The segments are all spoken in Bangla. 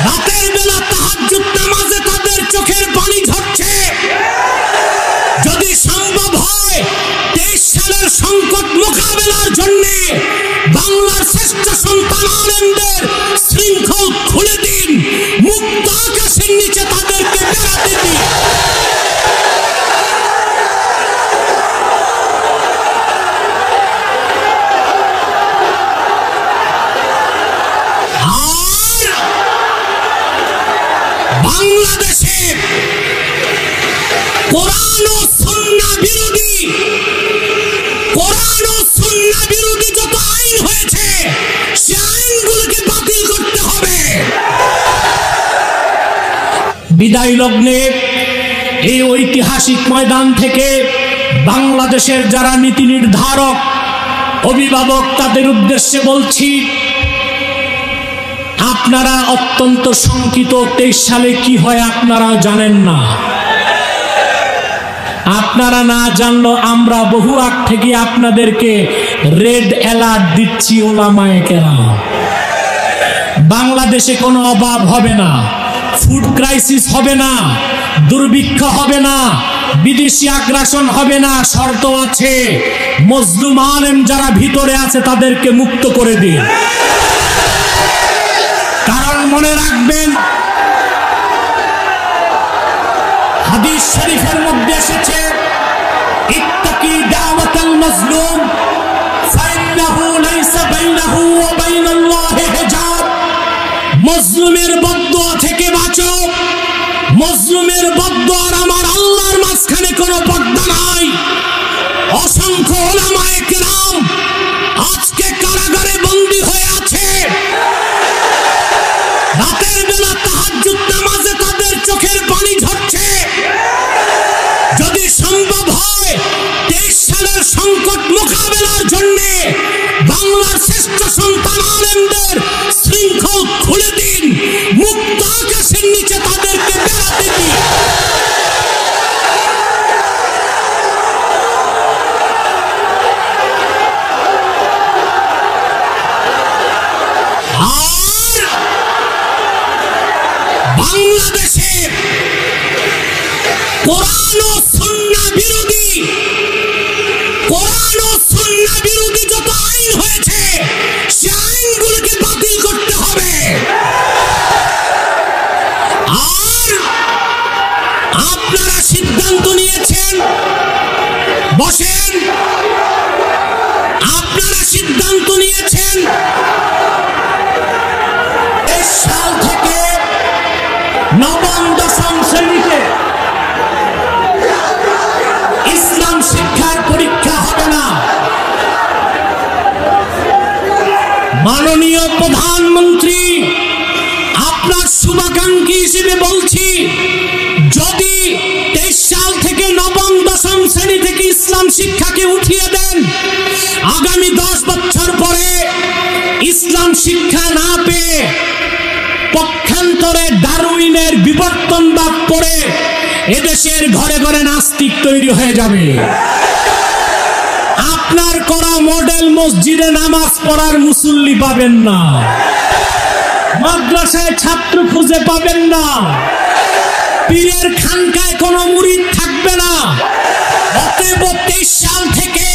রাতের বেলা তাহাজ্জুদ নামাজে তাদের চোখের পানি ঝরছে। যদি সম্ভব হয় 23 সালের সংকট মোকাবেলার জন্য বাংলার শ্রেষ্ঠ সন্তান আলেমদের শৃঙ্খল খুলে দিন, মুক্ত আকাশের নিচে তাদেরকে বেড়াতে দিন। বাংলাদেশে কোরআন ও সুন্নাহ বিরোধী যত আইন হয়েছে সে আইনগুলোকে বাতিল করতে হবে। বিদায় লগ্নে এই ঐতিহাসিক ময়দান থেকে বাংলাদেশের যারা নীতি নির্ধারক, অভিভাবক, তাদের উদ্দেশ্যে বলছি, আপনারা অত্যন্ত শঙ্কিত। 23 সালে কি হয় আপনারা জানেন না। আপনারা না জানলো আমরা বহু আগ থেকে আপনাদেরকে রেড অ্যালার্ট দিচ্ছি। ওলামায়ে কেরাম, বাংলাদেশে কোনো অভাব হবে না, ফুড ক্রাইসিস হবে না, দুর্ভিক্ষ হবে না, বিদেশি আগ্রাসন হবে না। শর্ত আছে, মজলুম আলেম যারা ভিতরে আছে তাদেরকে মুক্ত করে দিন। কারণ মনে রাখবেন, হাদিস শরীফের মধ্যে এসেছে, ইত্তাকি দাওয়াতাল মাজলুম ফাইন্নাহু লাইসা বাইনাহু ওয়া বাইনাল্লাহি হিজাব। মজলুমের বদদুয়া থেকে বাঁচো। মজলুমের বদদুয়ার আমার আল্লাহর মাঝখানে কোনো পর্দা নাই। অসংখ্য উলামায়ে কেরাম আজকে কারাগারে বন্দী হয়ে আছে। রাতের বেলা তাহাজ্জুদ নামাজে তাদের চোখের পানি ঝরছে। যদি সম্ভব হয় 23 সালের সংকট মোকাবেলার জন্য বাংলার শ্রেষ্ঠ সন্তান আলেমদের শৃঙ্খল খুলে দিন, মুক্ত আকাশের নিচে তাদেরকে বেড়াতে দিন। বাংলাদেশে কোরআন ও সুন্নাহ বিরোধী যত আইন হয়েছে সে আইনগুলোকে বাতিল করতে হবে। আর আপনারা সিদ্ধান্ত নিয়েছেন, বসেন, আপনারা সিদ্ধান্ত নিয়েছেন 23 সাল থেকে নবম দশম শ্রেণীতে ইসলাম শিক্ষার পরীক্ষা হবে না। মাননীয় প্রধানমন্ত্রী, আপনার শুভাকাঙ্ক্ষী হিসেবে বলছি, যদি 23 সাল থেকে নবম দশম শ্রেণী থেকে ইসলাম শিক্ষাকে উঠিয়ে দেন, আগামী 10 বছর পরে ইসলাম শিক্ষা না পেয়ে পক্ষান্তরে ডারউইনের বিবর্তনবাদ পড়ে এদেশের ঘরে ঘরে নাস্তিক তৈরি হয়ে যাবে। আপনার করা মডেল মসজিদে নামাজ পড়ার মুসল্লি পাবেন না, মাদ্রাসায় ছাত্র খুঁজে পাবেন না, পীরের খানকায় কোনো মুরিদ থাকবে না। অতএব 23 সাল থেকে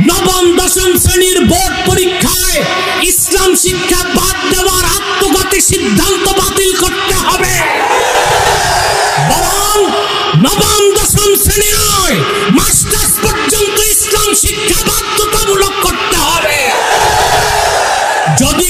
নবম দশম শ্রেণীর বোর্ড পরীক্ষায় ইসলাম শিক্ষা বাদ দেওয়ার আত্মঘাতী সিদ্ধান্ত বাতিল করতে হবে। বরং নবম দশম শ্রেণী নয়, মাস্টার্স পর্যন্ত ইসলাম শিক্ষা বাধ্যতামূলক করতে হবে। যদি